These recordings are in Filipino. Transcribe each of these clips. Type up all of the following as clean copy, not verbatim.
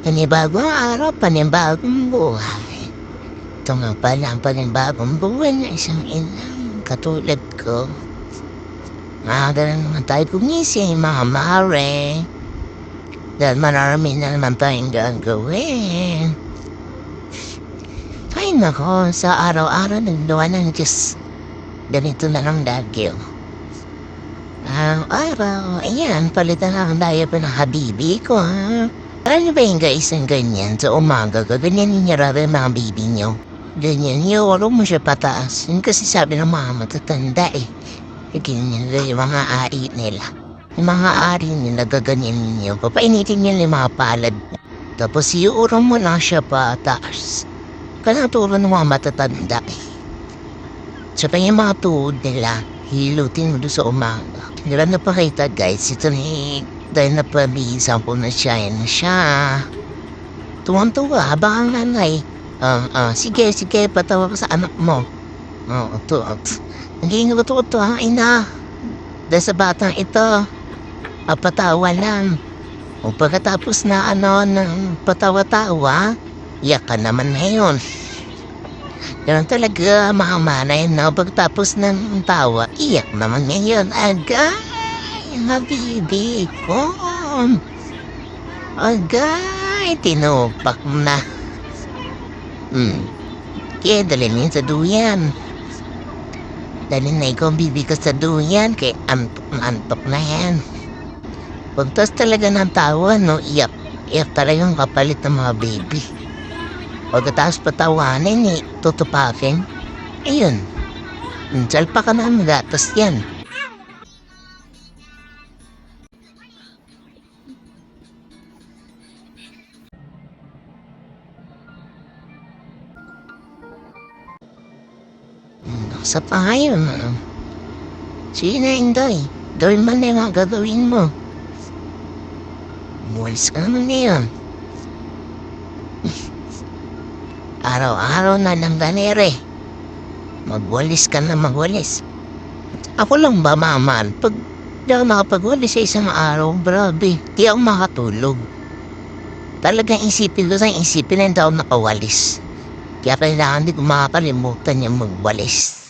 Panibagong araw, panibagong buhay. Ito nga pala ang panibagong buhay ng isang inang katulad ko. Maaga na naman tayo gumising, mga mare. Dahil marami na naman tayong gagawin. Ay nako, sa araw-araw nagluwa ng Diyos. Ganito na lang lagi. Ang araw, ayan, palitan na ang diaper ng habibi ko, ha? Ano ba yung guys ang ganyan sa umaga ka? Ganyan yung nararin mga baby nyo. Ganyan, iuuro mo siya pataas. Yun kasi sabi ng mga matatanda eh. Ganyan yung mga ari nila. Yung mga ari nila gaganyan ninyo. Papainitin nyo yung mga palad. Tapos iuuro mo lang siya pataas. Kanaturo ng mga matatanda eh. So pa yung mga tuhod nila, hilutin mo doon sa umaga. Hindi lang napakita guys, ito ni dahil napabihisan ko na siya. Tuwang-tuwa, habang ang nanay. Sige, patawa ka sa anak mo. Naging gusto ha, ina. Dahil sa batang ito, patawa lang. O pagkatapos na ng patawa-tawa, iyak ka naman ngayon. Ganun talaga, mga manay, no? Pagkatapos ng tawa, iyak naman ngayon. Agay, habibi ko. Agay, tinupak na. Kaya dalhin sa duyan. Dalhin na ikaw bibi ko sa duyan, kaya antok na yan. Pagtas talaga ng tawa, no? Iyak talagang kapalit ng mga baby. Pagkatapos patawanin eh, tutupakin. Ayun. Salpa ka na ang gatas yan. Sa pahayon. Sige na, Inday. Gawin man na yung mga gagawin mo. Buwalis ka naman ngayon. Araw-araw na ng ganere. Magwalis ka na magwalis. Ako lang ba, maman? Pag di ako makapagwalis sa isang araw, grabe, di ako makatulog. Talagang isipin na hindi ako nakawalis. Kaya kailangan di ko makakalimutan yung magwalis.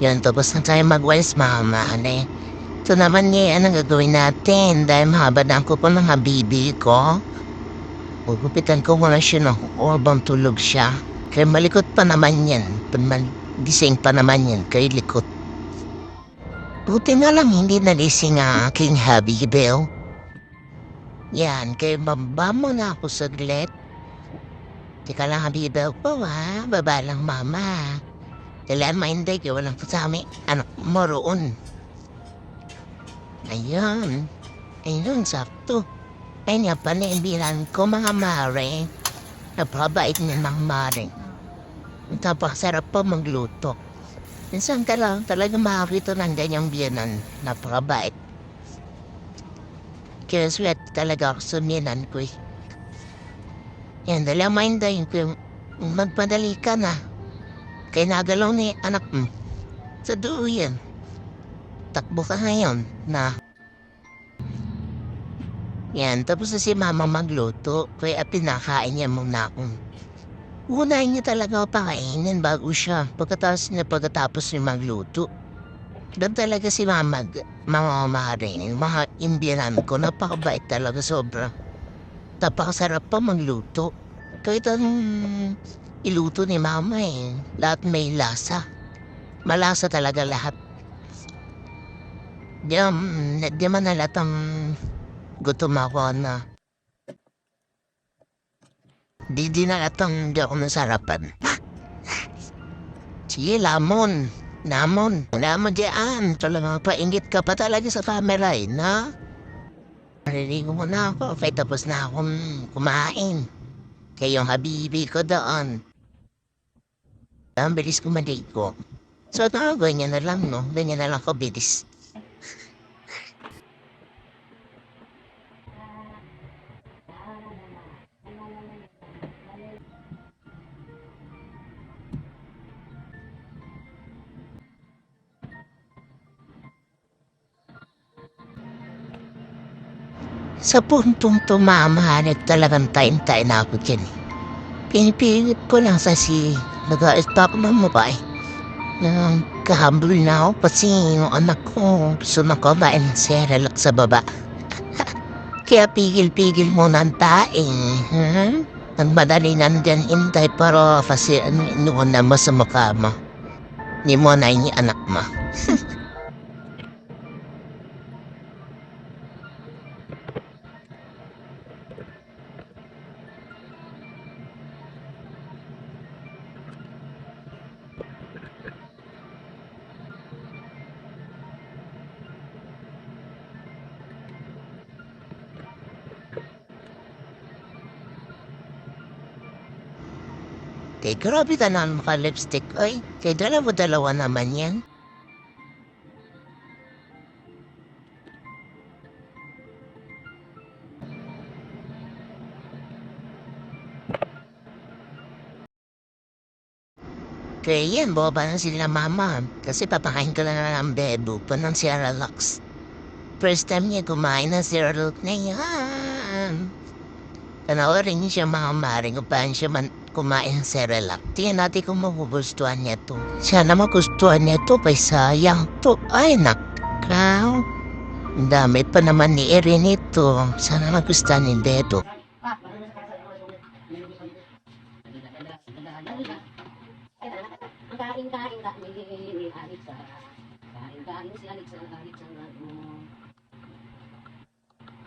Yan, tapos na tayo magwalis, mama. Ito naman ngayon ang gagawin natin dahil mahaba na ang kuko ng habibi ko. Pugupitan ko muna siya ng orbang tulog siya. Kaya malikot pa naman yan. Gising pa naman yan kay likot. Buti na lang hindi nagising ang aking habibi. Yan, kaya baba mo na ako saglit. Teka lang habibi ko ha, baba lang mama. Kailan mainday kayo walang kasami, anak mo roon. Ayun, sakto. Ay nga panimbilan ko mga mare. Napabait niya mga mare. Napakasarap pa magluto. Minsan ka lang talaga makakita ng ganyang biyanan. Napakabait. Kaya sweat talaga ako sa biyanan ko eh. Yan, dala mainday ko magpadali ka na. Kaya nagalaw ni anak mo. Sa duyan. Takbo ka ngayon na. Yan, tapos na si mama magluto. Kaya pinakain niya muna akong. Unahin niya talaga ako pakainin bago siya. Pagkatapos niya magluto. Doon talaga si mama mamamarin. Mga imbiyanan ko. Napakabait talaga sobra. Napakasarap pa magluto. Kahit anong iluto ni mama eh. Lahat may lasa. Malasa talaga lahat. Di man nalatang gutom ako na. Di nalatang di ako nasarapan. Sige, lamon. Lamon diyan. Talagang paingit ka pa talaga sa camera eh, na? Maririgo mo na ako. Kaya tapos na akong kumain. Kaya yung habibi ko doon. Ang bilis ko maligo. So, ganyan na lang, no? Ganyan na lang ako bilis. Sa puntong tumama, talagang time-time na ako dyan. Pinipilit ko lang si nag-stop ng mabay. Kahambol na ako kasi yung anak ko gusto na kumain ng Cerelac sa baba. Kaya pigil-pigil muna ang taing. Ang madali nandyan hintay pero kasi noon na mo sa mukha mo. Ni mo na yung anak mo. Kay grabe ka na maka-lipstick. Ay, kay dalawa-dalawa naman yan. Kaya yan, boba na sila mama. Kasi papakain ko lang ng bebo pa ng Cerelac. First time niya kumain ng Cerelac na yan. Panoorin niyo siya mga maring kung paano siya kumain ng Cerelac. Tingnan natin kung magugustuhan niya to. Sana magustuhan niya to, pay sayang to. Ay, nakaw. Ang dami pa naman ni Erin ito. Sana magustuhan ni Beto. Kain-kain kami ni Alexa. Kain-kain si Alexa, Alexa na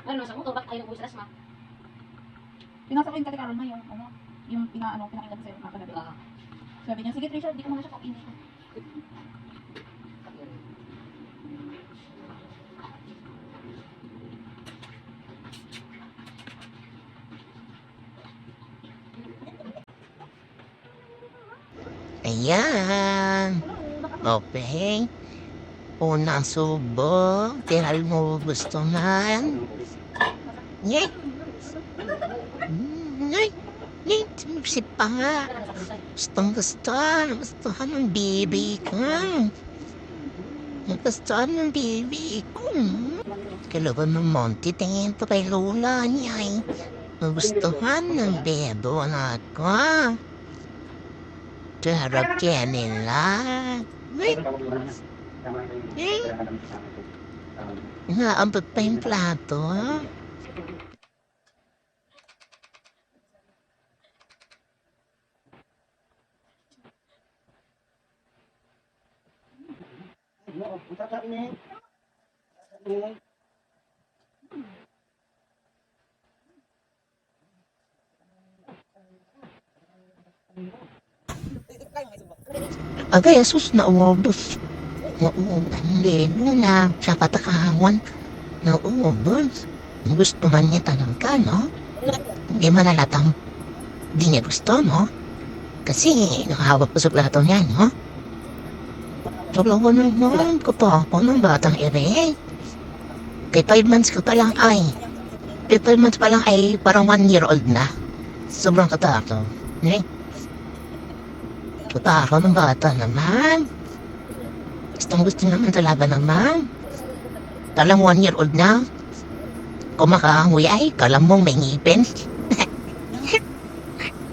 ano, sa motor, bak ayaw ng buwis ma. Pinasa ko yung katikaran na yung pinakailan sa'yo kakagabi. Sabi niya, sige Trisha, di ko naman siya kainin. Ayan. Okay. Unang subo. Tinal mo gusto man. Nyay. Nyay. Nyay. Sip pa nga. Gustuhan ng baby ko. Gustuhan ng baby ko. Kalaban ng Monty. Tingin pa kay Lola niya. Gustuhan ng bebo na ako. Harap kaya nila. Naambot pa yung plato. Agay, asus na umubos. Hindi na sa patakawan na umubos. Gusto man niya talaga, no? Hindi man nalatang di niya gusto, no? Kasi nakahawak ko sa plato niya, no? Tulungan naman ko pa ako ng batang ere. Kay 5 months ko pa lang ay. Kay 5 months pa lang ay parang 1 year old na. Sobrang katako. Eh? Katako ng bata naman. Gusto naman talaga naman. Talang 1 year old na. Kumakahanguy ay, kalam mong may ngipin.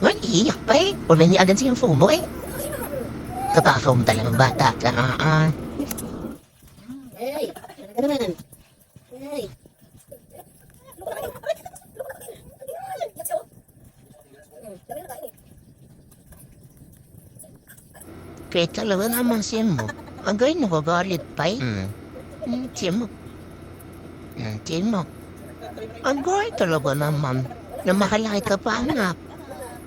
Ay, iiyak pa eh. Kung may agad siyang fumo eh. Katakaw mo talagang bata. Hey, ano naman? Hey. Kaya talaga naman siya mo. Agay nakagalit pa eh. Siya mo. Siya mo. Agay talaga naman. Na makalaki ka pa anak.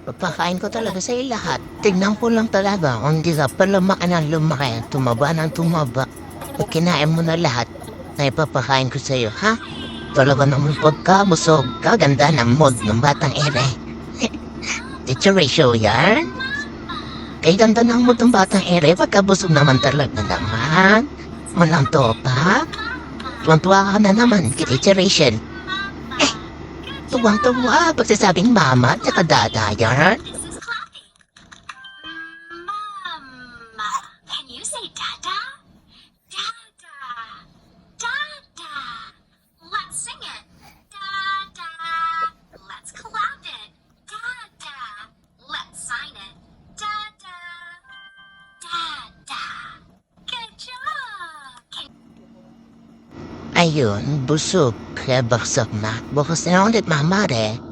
Papakain ko talaga sa lahat. Tignan ko lang talaga kung di ka pa lumaki ng lumaki. Tumaba ng tumaba. At kinain mo na lahat na ipapakain ko sa'yo, ha? Talaga naman pagkabusog. Kaganda ng mood ng batang ere. Teacher ratio yan? Kay ganda ng mood ng batang ere. Pagkabusog naman talaga naman. Walang topa. Tuwang-tuwa ka na naman. Teacher ratio. Tuwang-tuwa pagsasabing mama at saka dada yan. This is clapping. Mama. Can you say dada? Dada. Dada. Let's sing it. Dada. Ayun, busog. Kaya baksak na. Bukas na ulit mamare.